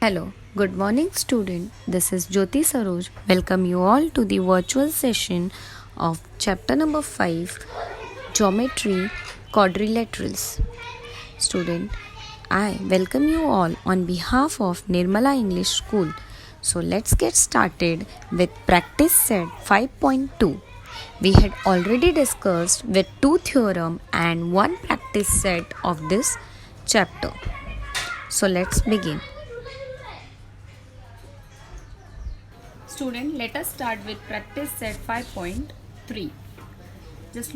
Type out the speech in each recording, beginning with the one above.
Hello, good morning student. This is Jyoti Saroj. Welcome you all to the virtual session of chapter number 5 Geometry Quadrilaterals. Student, I welcome you all on behalf of Nirmala English School. So let's get started with practice set 5.2. We had already discussed with two theorem and one practice set of this chapter. So let's begin. Student, let us start with practice set 5.3. Just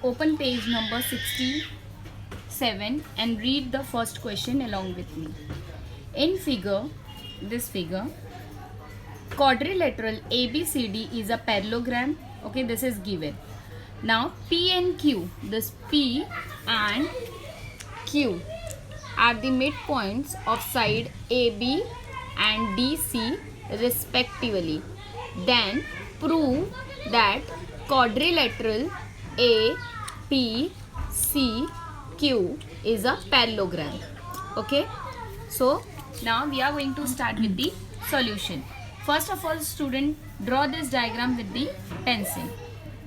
open page number 67 and read the first question along with me. In this figure, quadrilateral ABCD is a parallelogram. Okay, this is given. Now P and Q, this P and Q are the midpoints of side AB and DC respectively. Then prove that quadrilateral APCQ is a parallelogram. Okay, so now we are going to start with the solution. First of all, student, draw this diagram with the pencil.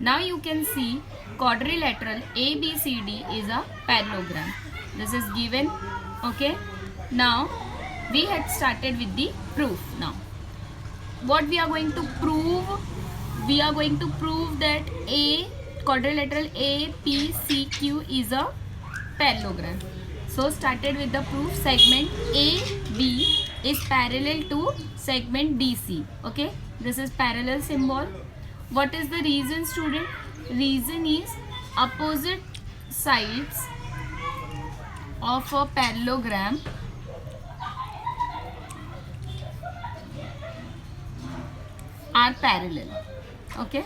Now you can see quadrilateral ABCD is a parallelogram. This is given. Okay, now we had started with the proof. Now what we are going to prove? We are going to prove that quadrilateral APCQ is a parallelogram. So started with the proof. Segment AB is parallel to segment DC. Okay, this is parallel symbol. What is the reason, student? Reason is opposite sides of a parallelogram are parallel. Okay,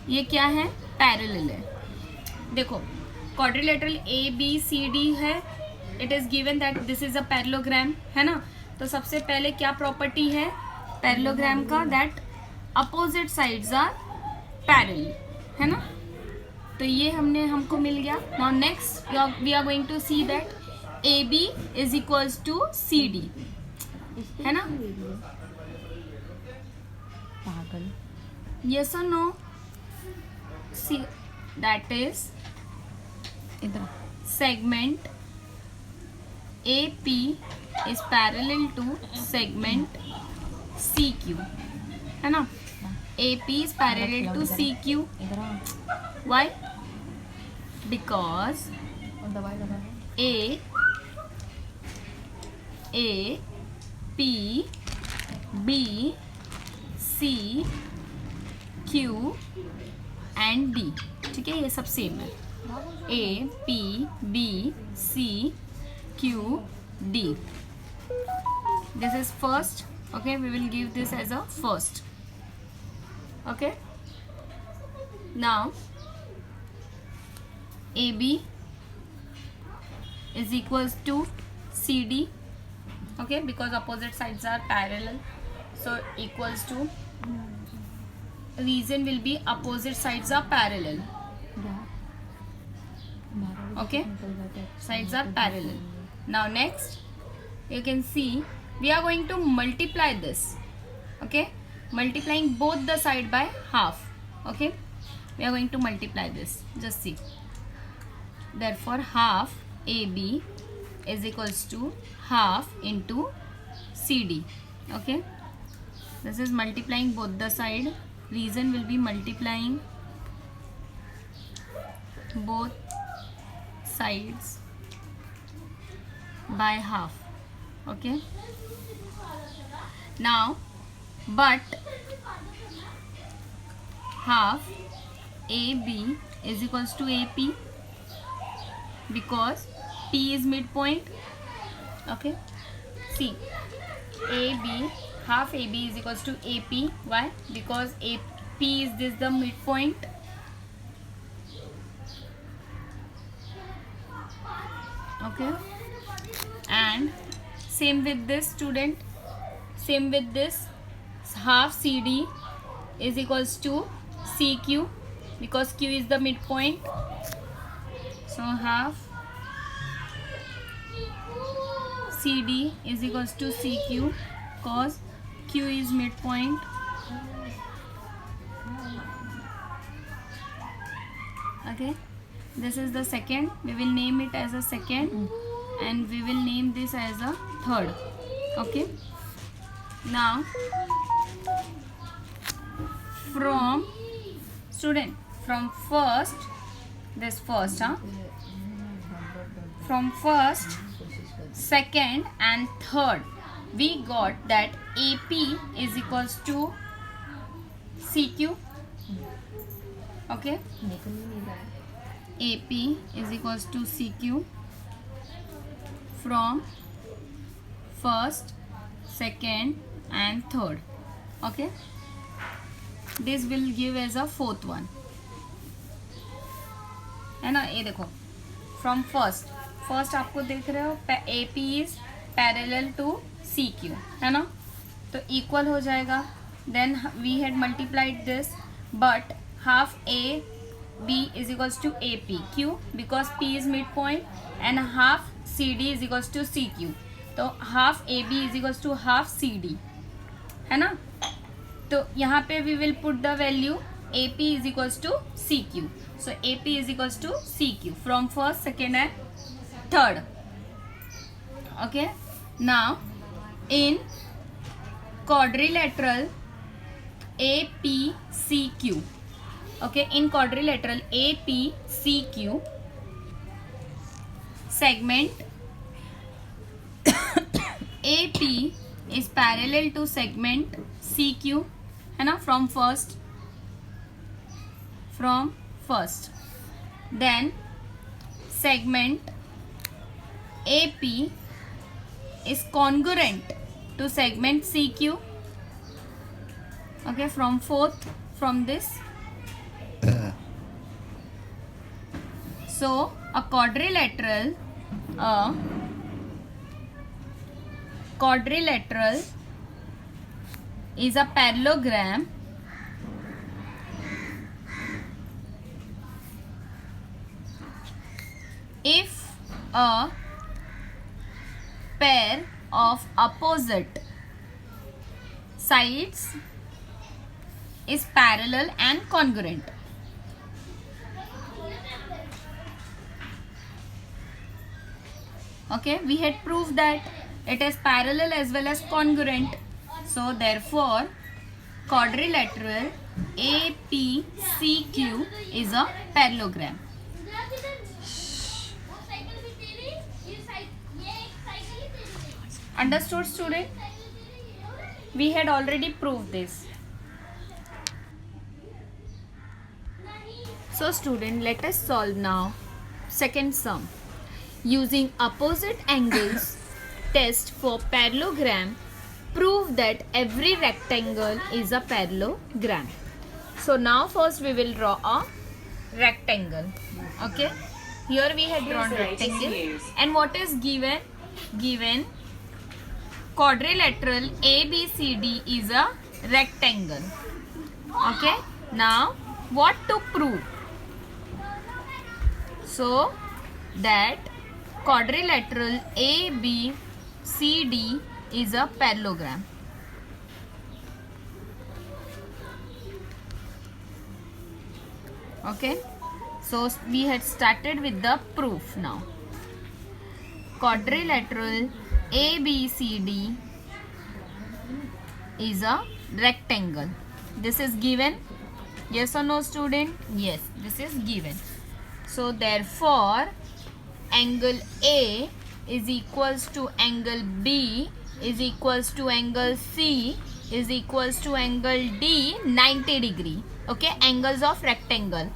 ये क्या है? Parallel है. देखो, quadrilateral ABCD है. It is given that this is a parallelogram, है ना. तो सबसे पहले क्या प्रॉपर्टी है पैरेललोग्राम का? That opposite sides are parallel, है ना. तो ये हमको मिल गया. Now next we are going to see that AB is equals to CD, है ना. Yes or no? See, that is segment AP is parallel to segment CQ, है ना. AP is parallel to CQ. Why? Because A P B C Q and D. ठीक है, ये सब same है. APBCQD. This is first. Okay, we will give this as a first. Okay, now AB is equals to CD. Okay, because opposite sides are parallel, so equals to, reason will be opposite sides are parallel. Okay, sides are parallel. Now next you can see we are going to multiply this. Okay, multiplying both the side by half. Okay, we are going to multiply this. Just see, therefore half AB is equals to half into CD. Okay, this is multiplying both the side. Reason will be multiplying both sides by half. Okay, now but half AB is equals to AP because P is midpoint. Okay, see, AB, half AB is equals to AP. Why? Because AP is this the midpoint. Okay, and same with this, student. Same with this, half CD is equals to CQ because Q is the midpoint. So half CD is equals to CQ, cos Q is midpoint. Okay, this is the second. We will name it as a second, and we will name this as a third. Okay, now from student, from first, this first, from first, second and third, we got that AP is equals to CQ. Okay, AP is equals to CQ from first, second and third. Okay, this will give as a fourth one, है ना. ये देखो, from first आपको देख रहे हो, AP is parallel to CQ, है ना, तो equal हो जाएगा. Then we had multiplied this, but half AB is equals to AP. Q, because P is midpoint, and half CD is equals to CQ. तो half AB is equals to half CD, है ना. तो यहाँ पे we will put the value AP is equals to CQ. So AP is equals to CQ from first, second and third. Okay. Now in quadrilateral APCQ. Okay, in quadrilateral APCQ, segment AP is parallel to segment CQ, है ना, from first. Then segment AP is congruent to segment CQ. Okay, from fourth, from this. So a quadrilateral is a parallelogram if a pair of opposite sides is parallel and congruent. Okay, we had proved that it is parallel as well as congruent. So therefore quadrilateral APCQ is a parallelogram. Understood, student? We had already proved this. So student, let us solve now second sum. Using opposite angles test for parallelogram, prove that every rectangle is a parallelogram. So now first we will draw a rectangle. Okay, here we had drawn rectangle, and what is given? Given quadrilateral ABCD is a rectangle. Okay, now what to prove? So that quadrilateral ABCD is a parallelogram. Okay, so we had started with the proof. Now quadrilateral ABCD is a rectangle. This is given. Yes or no, student? Yes, this is given. So therefore angle A is equals to angle B is equals to angle C is equals to angle D 90 degree. Okay, angles of rectangle.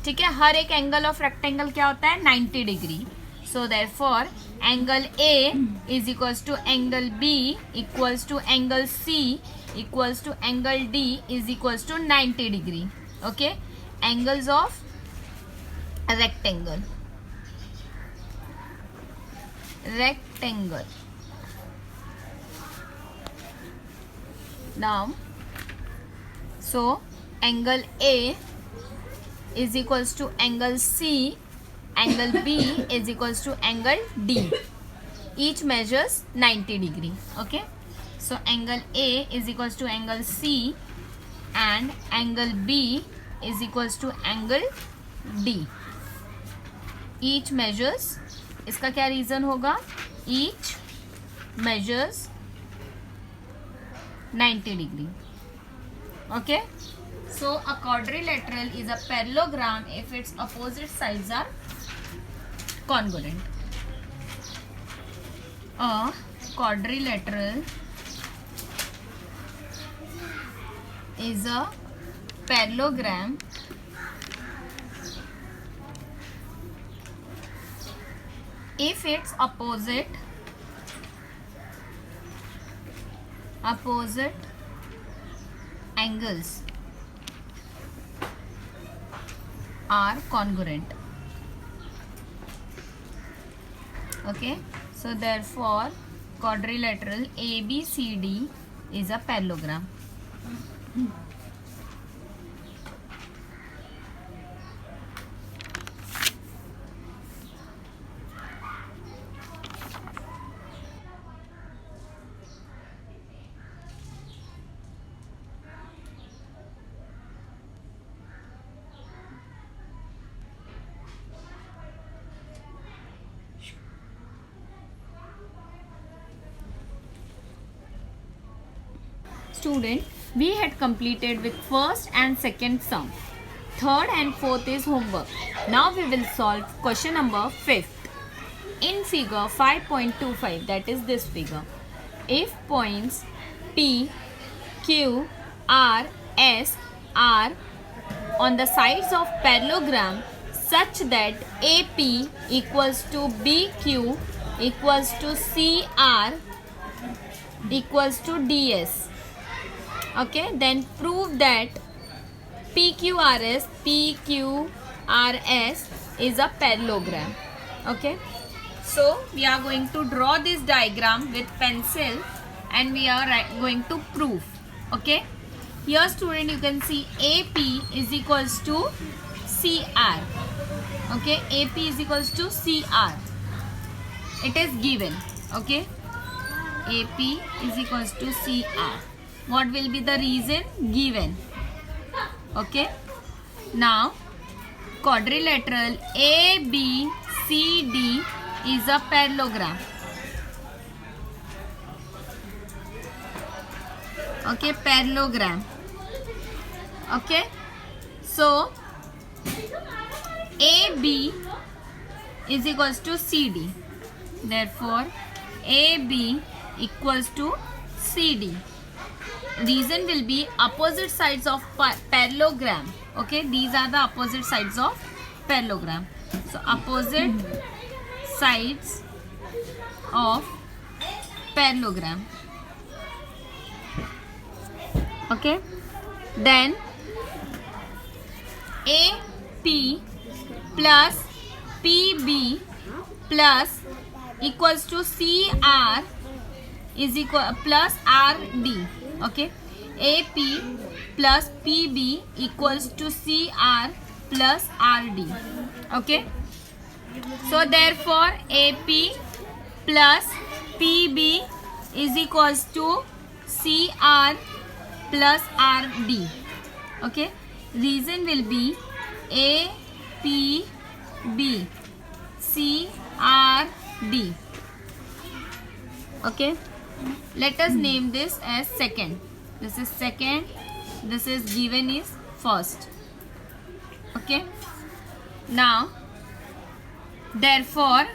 ठीक है, हर एक angle of rectangle क्या होता है? 90 degree. So therefore angle A is equals to angle B equals to angle C equals to angle D is equals to 90 degree. Okay, angles of a rectangle. Now so angle A is equals to angle C, angle B is equals to angle D. each measures 90 degree. Okay, so angle A is equals to angle C and angle B is equals to angle D. Each measures, इसका क्या reason होगा? Each measures 90 degree. Okay, so a quadrilateral is a parallelogram if its opposite sides are congruent. A quadrilateral is a parallelogram if its opposite angles are congruent. Okay, so therefore quadrilateral ABCD is a parallelogram. Student, we had completed with first and second sum. Third and fourth is homework. Now we will solve question number 5th. In figure 5.25, that is this figure, if points P, Q, R, S are on the sides of parallelogram such that AP equals to BQ equals to CR equals to DS. Okay, then prove that PQRS is a parallelogram. Okay, so we are going to draw this diagram with pencil and we are going to prove. Okay, here student, you can see AP is equals to CR. Okay, AP is equals to CR. It is given. Okay, AP is equals to CR. What will be the reason? Given. Okay, now quadrilateral ABCD is a parallelogram. Okay, parallelogram. Okay, so AB is equals to CD. Therefore, AB equals to CD. Reason will be opposite sides of parallelogram. Okay, these are the opposite sides of parallelogram. So opposite sides of parallelogram. Okay, then AP plus PB plus equals to CR is equal plus RD. Okay, AP plus PB equals to CR plus RD. Okay, so therefore AP plus PB is equals to CR plus RD. Okay, reason will be APB CRD. Okay, let us name this as second. This is second, this is given is first. Okay, now therefore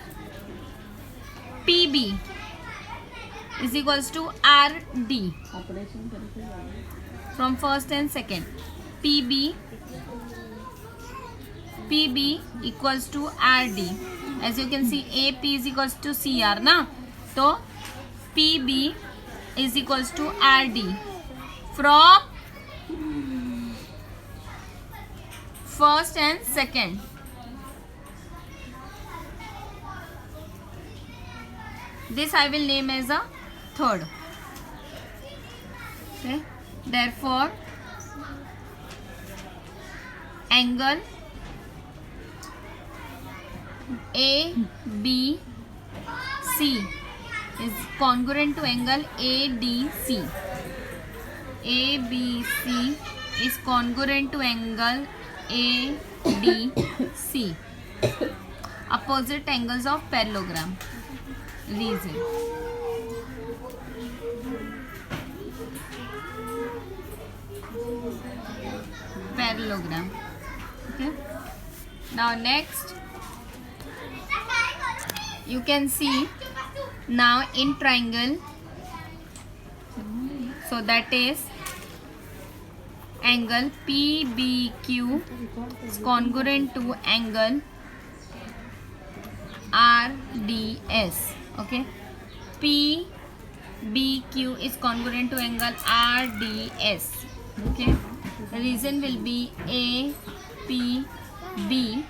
PB is equals to RD from first and second. PB equals to RD. As you can see, AP is equals to CR na, so PB is equals to RD from first and second. This I will name as a third. Okay, therefore angle ABC is congruent to angle ADC. ABC is congruent to angle ADC. Opposite angles of parallelogram. Reason. Parallelogram. Okay. Now next, you can see now in triangle. So that is angle PBQ is congruent to angle RDS. Okay, PBQ is congruent to angle RDS. Okay, the reason will be A, P, B,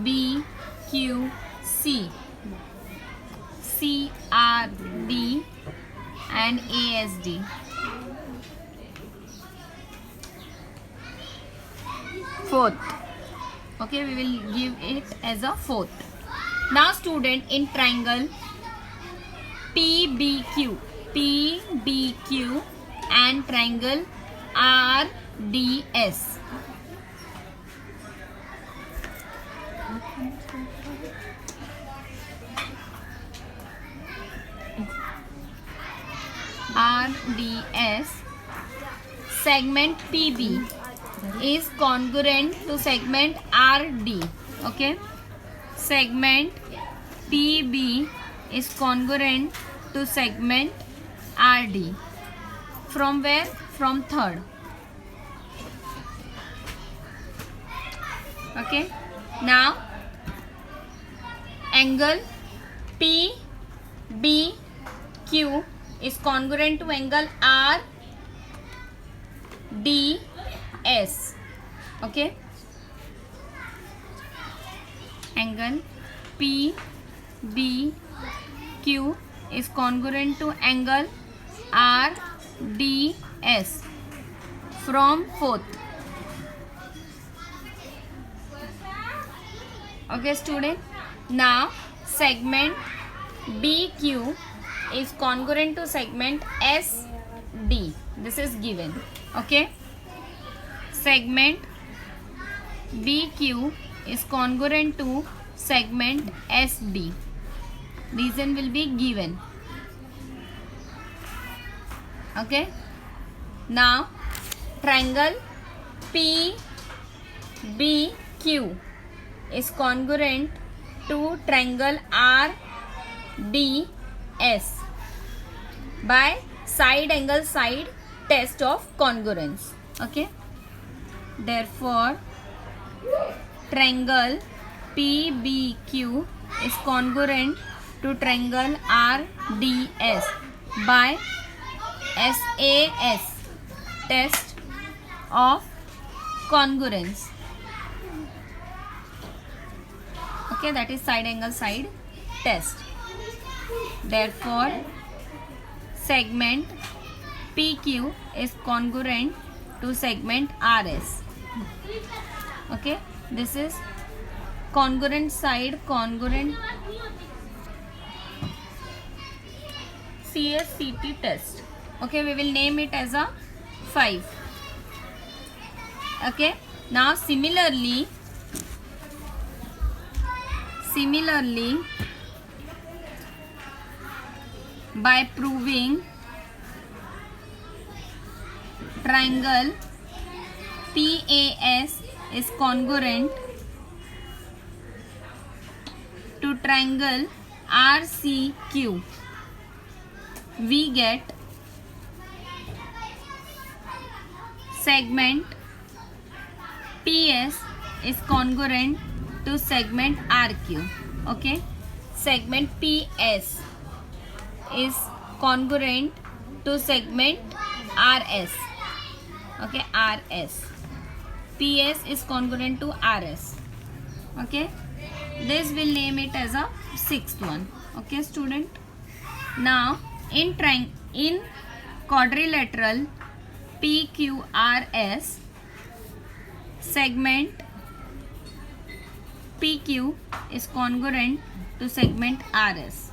B, Q, C, C, R, D, and ASD. Fourth. Okay, we will give it as a fourth. Now student, in triangle PBQ and triangle RDS. RDS, segment PB is congruent to segment RD. Okay, segment PB is congruent to segment RD. From where? From third. Okay, now angle PBQ is congruent to angle RDS. Okay, angle PBQ is congruent to angle RDS from fourth. Okay student, now segment BQ is congruent to segment SD. This is given. Okay, segment BQ is congruent to segment SD. Reason will be given. Okay, now triangle PBQ is congruent to triangle RDS by side angle side test of congruence. Okay, therefore triangle PBQ is congruent to triangle RDS by SAS test of congruence. Okay, that is side angle side test. Therefore segment PQ is congruent to segment RS. Okay, this is congruent side, congruent CSCT test. Okay, we will name it as a 5. Okay, now similarly by proving triangle PAS is congruent to triangle RCQ, we get segment PS is congruent to segment RQ. Okay, segment PS is congruent to segment RS. Okay, RS. PS is congruent to RS. Okay, this will name it as a sixth one. Okay student, now in quadrilateral PQRS, segment PQ is congruent to segment RS.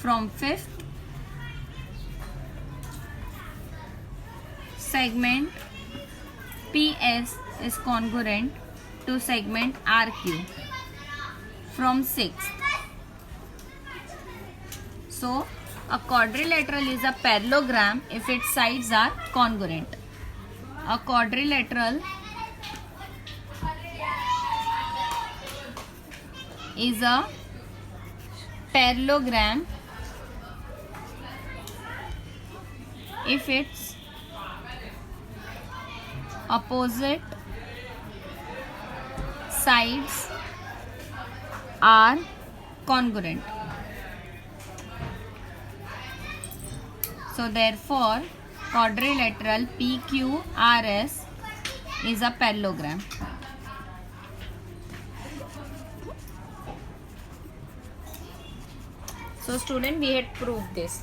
from fifth segment PS is congruent to segment RQ from sixth. So a quadrilateral is a parallelogram if its sides are congruent. A quadrilateral is a parallelogram if its opposite sides are congruent. So therefore quadrilateral PQRS is a parallelogram. So student, we had proved this.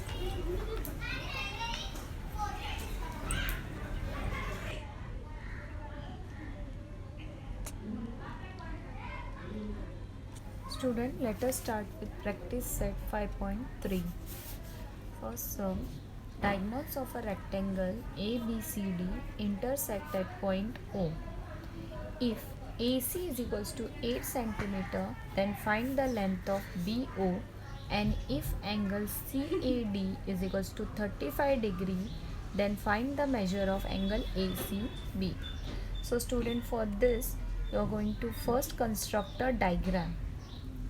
Student, let us start with practice set 5.3. First sum, diagonals of a rectangle ABCD intersect at point O. If AC is equals to 8 cm, then find the length of BO, and if angle CAD is equals to 35 degree, then find the measure of angle ACB. So student, for this you are going to first construct a diagram.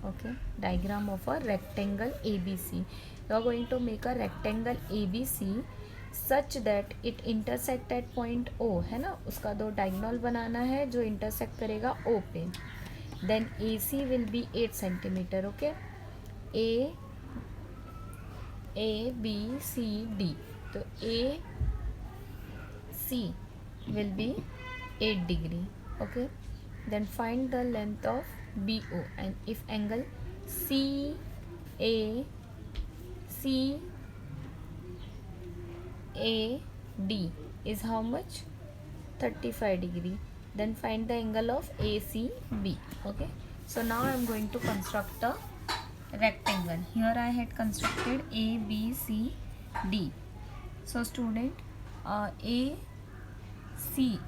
Okay, diagram of a rectangle ABC. You are going to make a rectangle ABC such that it intersect at point O, है ना, उसका दो diagonal बनाना है जो intersect करेगा O पे. Then AC will be 8 cm. Okay, A B C D. तो AC will be 8 degree. Okay, then find the length of BO, and if angle CAD is how much? 35 degree, then find the angle of ACB. Okay, so now I am going to construct a rectangle. Here I had constructed ABCD. So student, AC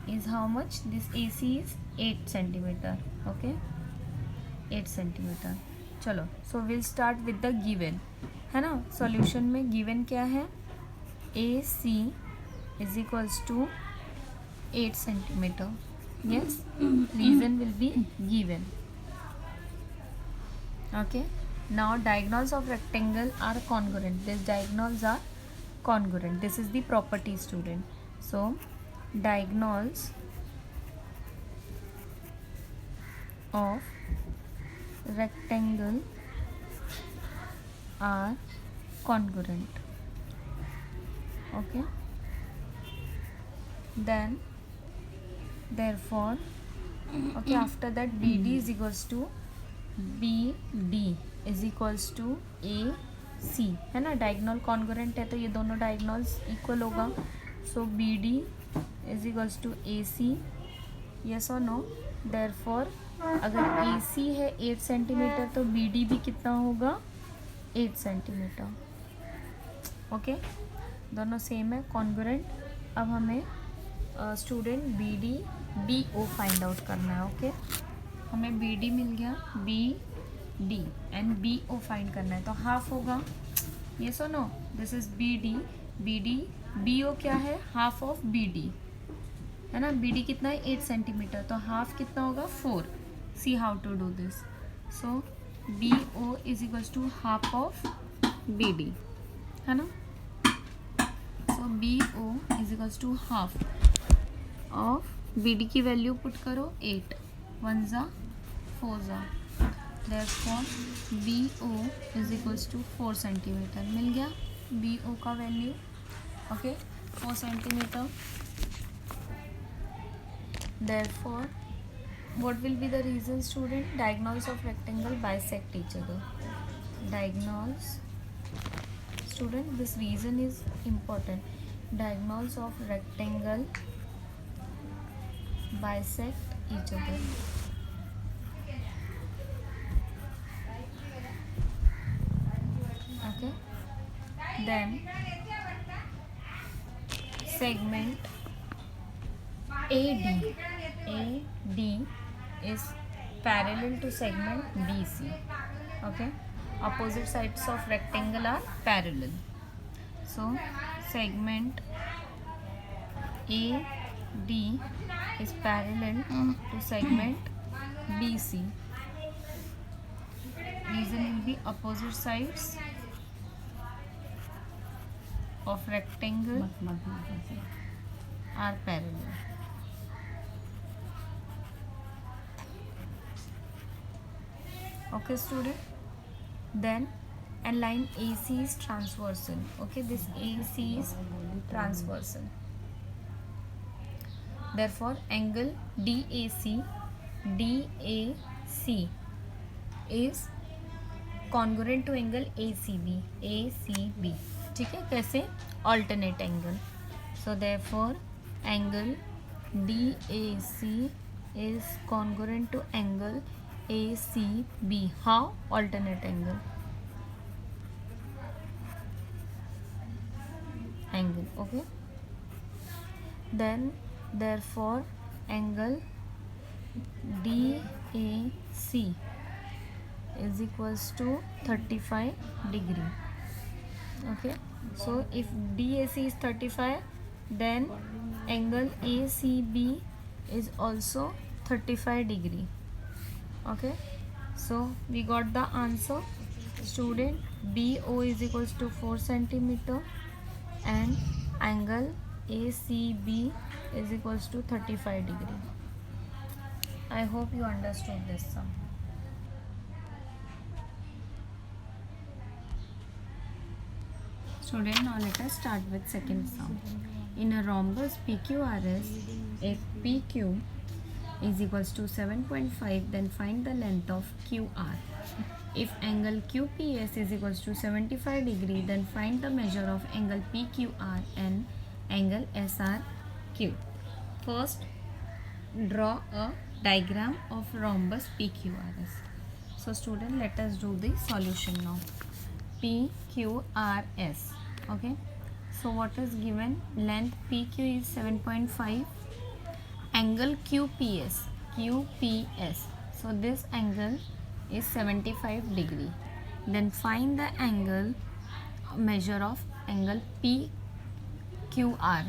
is how much? This AC is 8 cm. Okay, 8 cm. चलो, so we'll start with the given, है ना. Solution में given क्या है? AC is equals to 8 cm. Yes, reason will be given. Okay, now diagonals of rectangle are congruent. These diagonals are congruent. This is the property, student. So diagonals of rectangle are congruent. Okay, then therefore, okay, after that BD is equals to BD is equals to AC, है ना. Diagonal congruent है तो ये दोनों diagonals equal होगा. सो BD is equals to AC. yes or no? therefore अगर AC है 8 centimetre तो BD भी कितना होगा? 8 सेंटीमीटर. ओके, दोनों सेम है, कॉन्ग्रुएंट. अब हमें student BD BO find out करना है. ओके, हमें BD मिल गया, BD एंड BO फाइंड करना है. तो हाफ होगा. yes or no? This is BD BO क्या है? हाफ ऑफ BD, है ना. BD कितना है? 8 सेंटीमीटर. तो हाफ कितना होगा? 4. See how to do this. So BO is equals to half of BD, है ना. So BO is equals to half of BD की वैल्यू पुट करो 8. 1 ज़ा 4 ज़ा. therefore BO is equals to 4 centimetre. मिल गया BO का value. Okay, 4 centimetre. therefore what will be the reason, student? Diagonals of rectangle bisect each other. Diagonals, student, this reason is important. Diagonals of rectangle bisect each other. Okay, then segment AD is parallel to segment BC. Okay, opposite sides of rectangle are parallel. So segment AD is parallel to segment BC. Reason will be opposite sides of rectangle are parallel. Okay, student. Then and line AC is transversal. Okay, this AC is transversal. Therefore, angle DAC is congruent to angle ACB. ठीक है, कैसे? Alternate angle. So therefore, angle DAC is congruent to angle ACB. How? Alternate angle. Okay. Then therefore angle DAC is equals to 35 degree. Okay, so if DAC is 35, then angle ACB is also 35 degree. Okay, so we got the answer, student. BO is equals to 4 centimeter and angle ACB is equals to 35 degree. I hope you understood this sum. Student, now let us start with second sum. In a rhombus PQRS, if PQ is equals to 7.5, then find the length of QR. If angle QPS is equals to 75 degree, then find the measure of angle PQR and angle SRQ. First, draw a diagram of rhombus PQRS. So student, let us do the solution now. PQRS. Okay, so what is given? Length PQ is 7.5, angle QPS, so this angle is 75 degree. Then find the angle, measure of angle PQR,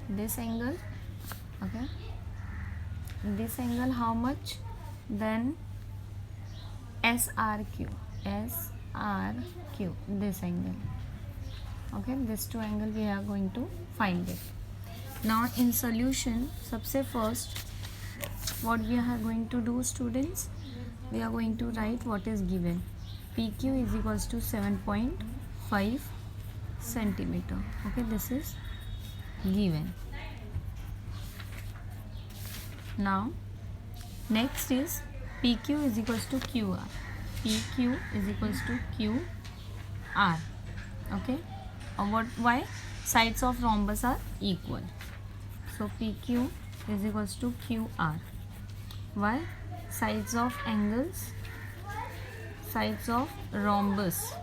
this angle. Okay, this angle how much? Then SRQ, this angle. Okay, this two angle we are going to find it. Now in solution, सबसे first what we are going to do, students, we are going to write what is given. PQ is equals to 7.5 centimeter. Okay, this is given. Now next is PQ is equals to QR. PQ is equals to QR. Okay, why? Sides of rhombus are equal. So PQ is equals to QR. Why? Sides of angles, sides of rhombus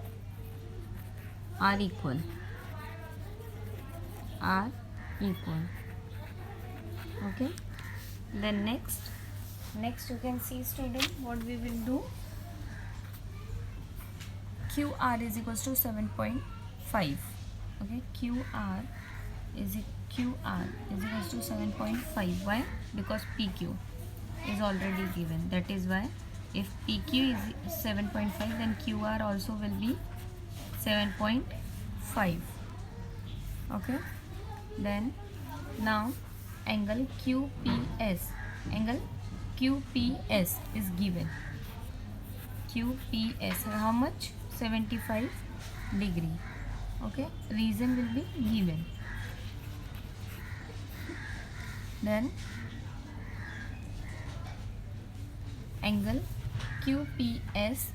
are equal. Okay. Then next you can see, student, what we will do. QR is equals to 7.5. Okay, QR is equals to 7.5. Why? Because PQ is already given. That is why if PQ is 7.5, then QR also will be 7.5. Okay. Then now angle QPS is given. QPS how much? 75 degree. Okay, reason will be given. Then angle QPS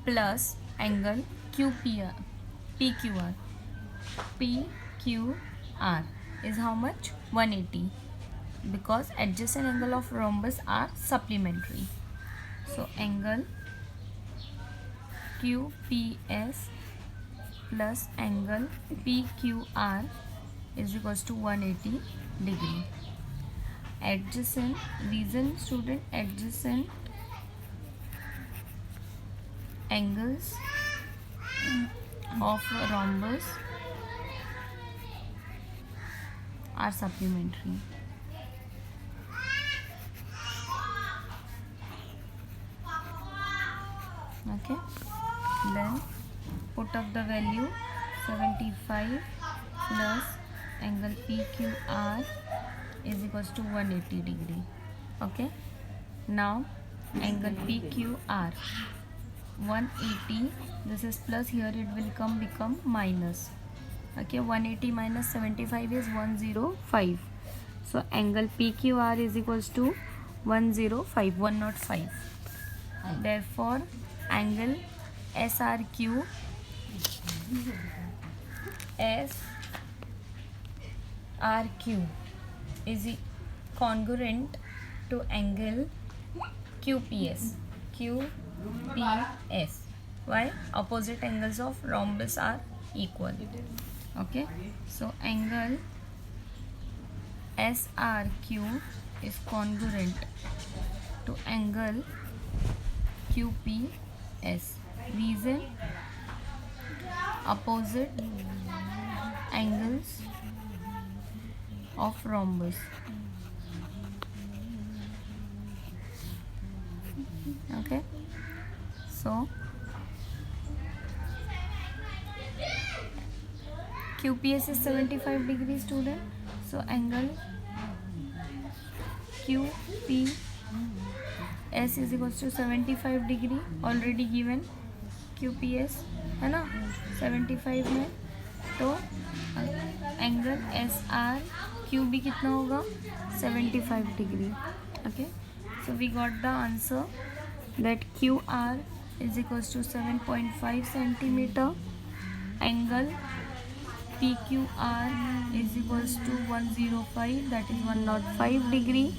plus angle PQR is how much? 180, because adjacent angle of rhombus are supplementary. So angle QPS plus angle PQR is equals to 180 degree. Adjacent, reason student, adjacent angles of rhombus are supplementary. Okay, then put up the value 75 plus angle PQR is equals to 180 degree. Okay, now angle PQR 180, this is plus, here it will become minus. Okay, 180 minus 75 is 105. So angle PQR is equals to 105. Therefore angle SRQ is congruent to angle QPS. Why? Opposite angles of rhombus are equal. Okay, so angle SRQ is congruent to angle QPS. Reason, opposite angles of rhombus. Okay, so QPS is 75 degrees student, so angle QPS is equals to 75 degree, already given QPS है ना 75 में, तो angle SRQ भी कितना होगा 75 degree. Okay, so we got the answer that QR is equals to 7.5 centimeter, angle PQR is equals to 105, that is 105 degree,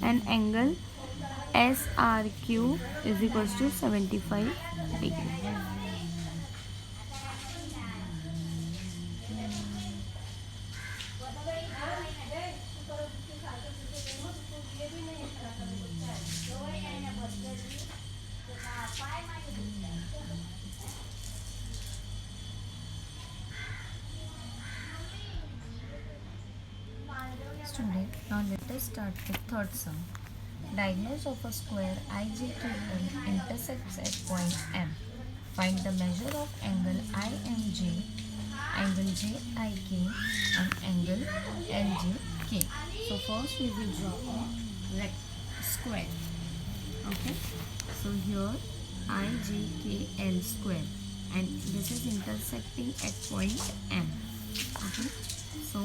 and angle SRQ is equals to 75 degree. Student, now let us start with third sum. Diagonals of a square IJKL intersects at point M. Find the measure of angle IMJ, angle JIK, and angle LJK. So first we will draw a square. Okay, so here IJKL square, and this is intersecting at point M. Okay, so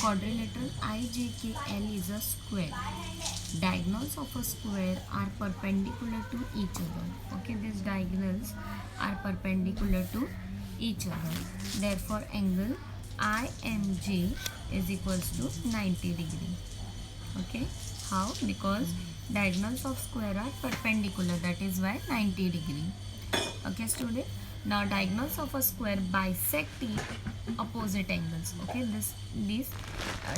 quadrilateral IJKL is a square. Diagonals of a square are perpendicular to each other. Okay, these diagonals are perpendicular to each other. Therefore, angle IMJ is equals to 90 degree. Okay, how? Because diagonals of square are perpendicular, that is why 90 degree. Okay, student. Now diagonals of a square bisect opposite angles. Okay, these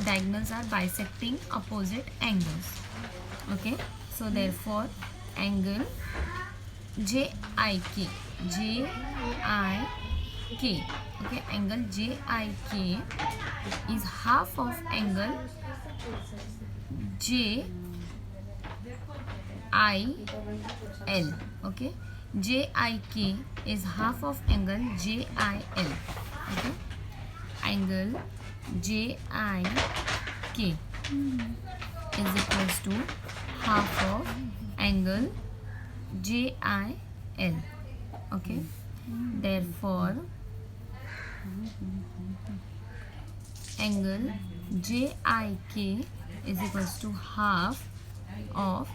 diagonals are bisecting opposite angles. Okay, so therefore angle JIK, okay, angle JIK is half of angle JIL. Okay, JIK is half of angle JIL. Okay, angle JIK is equals to half of angle JIL. Okay, therefore angle JIK is equals to half of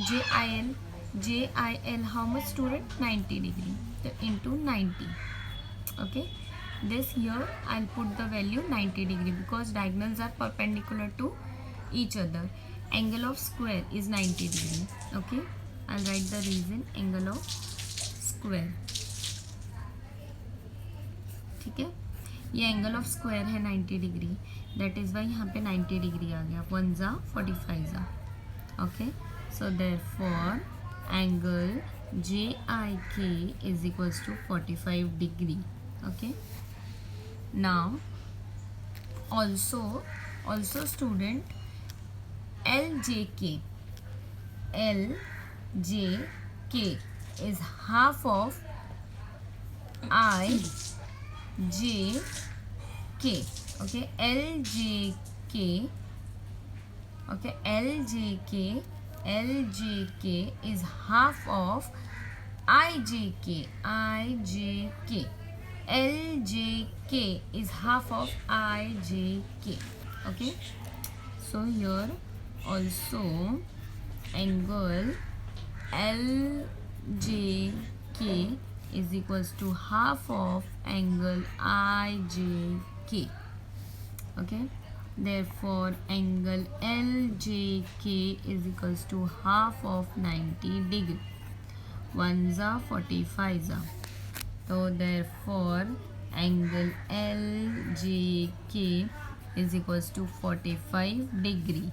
JIL. JIL how much, student? 90 degree. So into 90. Okay, this here I'll put the value 90 degree because diagonals are perpendicular to each other. Angle of square is 90 degree. Okay, I'll write the reason. Angle of square ठीक है, ये angle of square है 90 degree, that is why यहाँ पे 90 degree आ गया, 1 ज़ा 45 ज़ा, okay. So therefore angle JIK is equals to 45 degree, okay. Now also student LJK is half of IJK, okay. LJK is half of IJK. LJK is half of IJK, okay. So here also angle LJK is equals to half of angle IJK, okay. Therefore angle LJK is equals to half of 90 degree, 1 ज़ा 45 ज़ा. So therefore angle LJK is equals to 45 degree.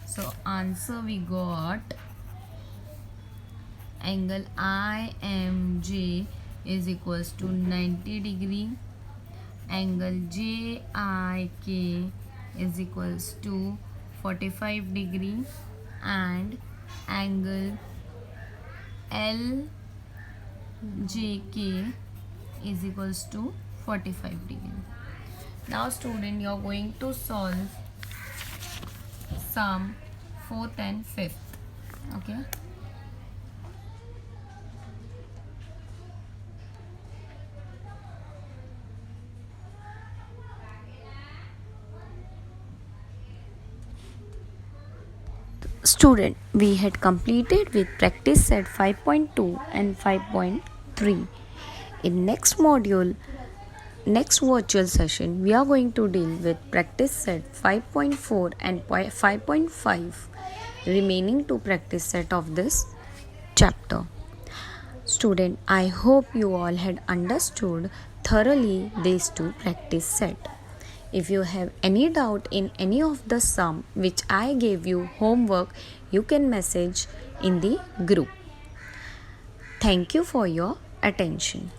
So answer we got angle IMJ is equals to 90 degree, angle JIK is equals to 45 degree, and angle LJK is equals to 45 degree. Now student, you are going to solve sum 4th and 5th, okay. Student, we had completed with practice set 5.2 and 5.3. In next module, next virtual session, we are going to deal with practice set 5.4 and 5.5, remaining two practice set of this chapter. Student, I hope you all had understood thoroughly these two practice set. If you have any doubt in any of the sum which I gave you homework, you can message in the group. Thank you for your attention.